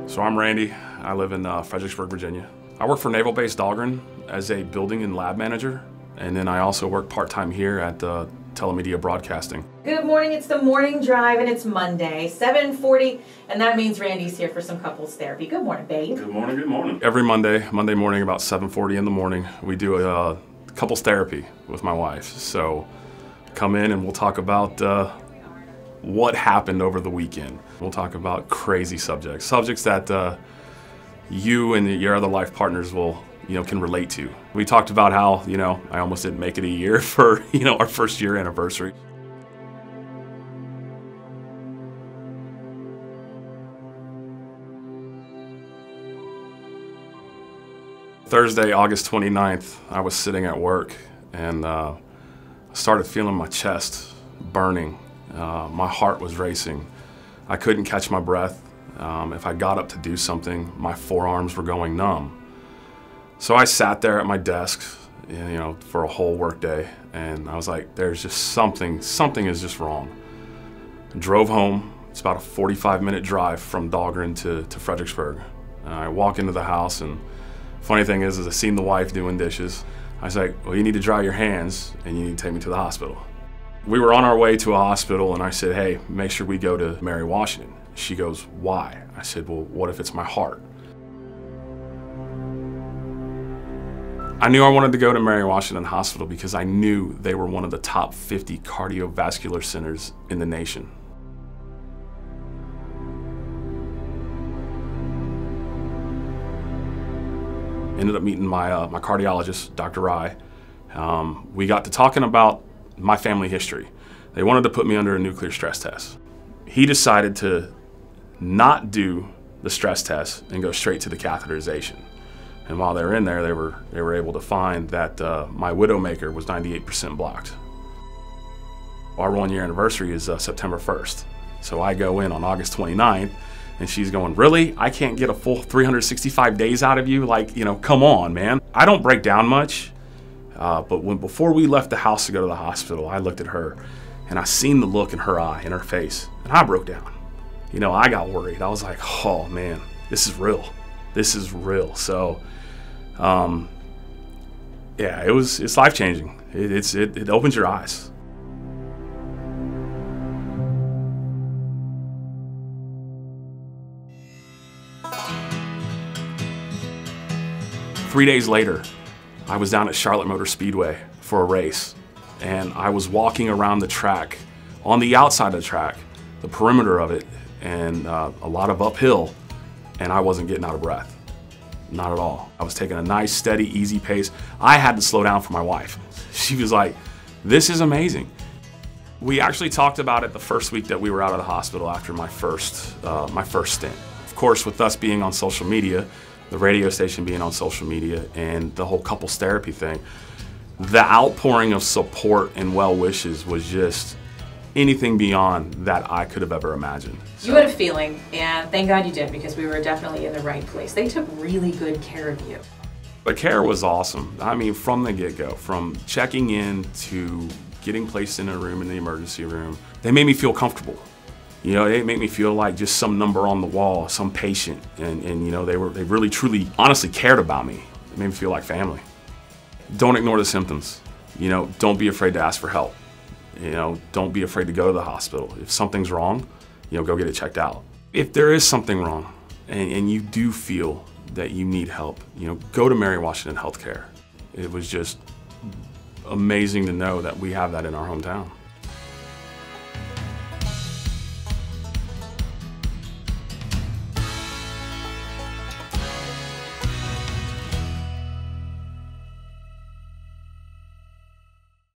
So I'm Randy. I live in Fredericksburg, Virginia. I work for Naval Base Dahlgren as a building and lab manager, and then I also work part-time here at Telemedia Broadcasting. Good morning, it's the morning drive and it's Monday, 7:40, and that means Randy's here for some couples therapy. Good morning, babe. Good morning, good morning. Every Monday morning about 7:40 in the morning, we do a couples therapy with my wife. So come in and we'll talk about what happened over the weekend. We'll talk about crazy subjects that you and your other life partners will, can relate to. We talked about how, I almost didn't make it a year for, our first year anniversary. Thursday, August 29th, I was sitting at work and I started feeling my chest burning. My heart was racing. I couldn't catch my breath. If I got up to do something, my forearms were going numb. So I sat there at my desk, for a whole work day, and I was like, there's just something is just wrong. I drove home. It's about a 45-minute drive from Dahlgren to Fredericksburg. I walk into the house, and funny thing is I seen the wife doing dishes. I was like, well, you need to dry your hands, and you need to take me to the hospital. We were on our way to a hospital, and I said, hey, make sure we go to Mary Washington. She goes, why? I said, well, what if it's my heart? I knew I wanted to go to Mary Washington Hospital because I knew they were one of the top 50 cardiovascular centers in the nation. Ended up meeting my cardiologist, Dr. Rye. We got to talking about my family history. They wanted to put me under a nuclear stress test. He decided to not do the stress test and go straight to the catheterization. And while they were in there, they were able to find that my widowmaker was 98% blocked. Our 1-year anniversary is September 1st. So I go in on August 29th, and she's going, really? I can't get a full 365 days out of you? Like, come on, man. I don't break down much. But before we left the house to go to the hospital, I looked at her and I seen the look in her eye, in her face, and I broke down. I got worried. I was like, oh man, this is real. This is real. So, yeah, it's life-changing. It opens your eyes. Three days later, I was down at Charlotte Motor Speedway for a race, and I was walking around the track, on the outside of the track, the perimeter of it, and a lot of uphill, and I wasn't getting out of breath. Not at all. I was taking a nice, steady, easy pace. I had to slow down for my wife. She was like, this is amazing. We actually talked about it the first week that we were out of the hospital after my first stint. Of course, with us being on social media, the radio station being on social media, and the whole couples therapy thing, the outpouring of support and well wishes was just anything beyond that I could have ever imagined. You had a feeling, and thank God you did, because we were definitely in the right place. They took really good care of you. The care was awesome. I mean, from the get-go, from checking in to getting placed in a room in the emergency room, they made me feel comfortable. They made me feel like just some number on the wall, some patient, and they really, truly, honestly cared about me. It made me feel like family. Don't ignore the symptoms. Don't be afraid to ask for help. Don't be afraid to go to the hospital. If something's wrong, go get it checked out. If there is something wrong and you do feel that you need help, go to Mary Washington Healthcare. It was just amazing to know that we have that in our hometown.